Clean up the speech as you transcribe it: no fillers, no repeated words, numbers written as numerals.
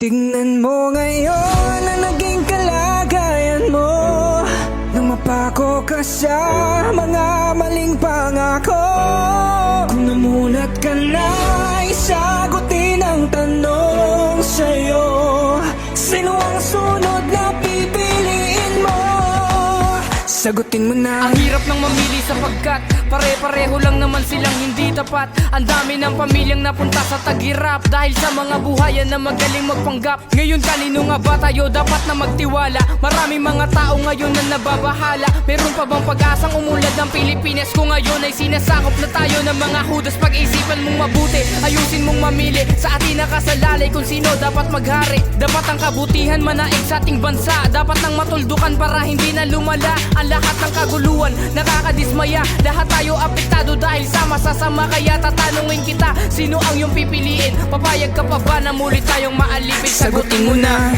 Tingnan mo ngayon ang naging kalagayan mo nang mapako ka sa mga maling pangako. Kung namulat ka na, isagutin ang tanong sa'yo. Sino ang sunod na pipiliin mo? Sagutin mo na. Ang hirap ng mamili sapagkat pare-pareho lang naman silang hindi tapat. Ang dami ng pamilyang napunta sa taghirap dahil sa mga buhayan na magaling magpanggap. Ngayon kanino nga ba tayo dapat na magtiwala? Maraming mga tao ngayon na nababahala. Meron pa bang pag-asang umulad ng Pilipinas kung ngayon ay sinasakop na tayo ng mga hudas? Pag-isipan mong mabuti, ayusin mong mamili. Sa atin nakasalalay kung sino dapat maghari. Dapat ang kabutihan manaig sa ating bansa. Dapat nang matuldukan para hindi na lumala ang lahat ng kaguluhan. Nakakadismaya, lahat tayo apektado dahil sa masasama. Kaya tatanungin kita, sino ang iyong pipiliin? Papayag ka pa ba na muli tayong maalipin? Sagutin mo na.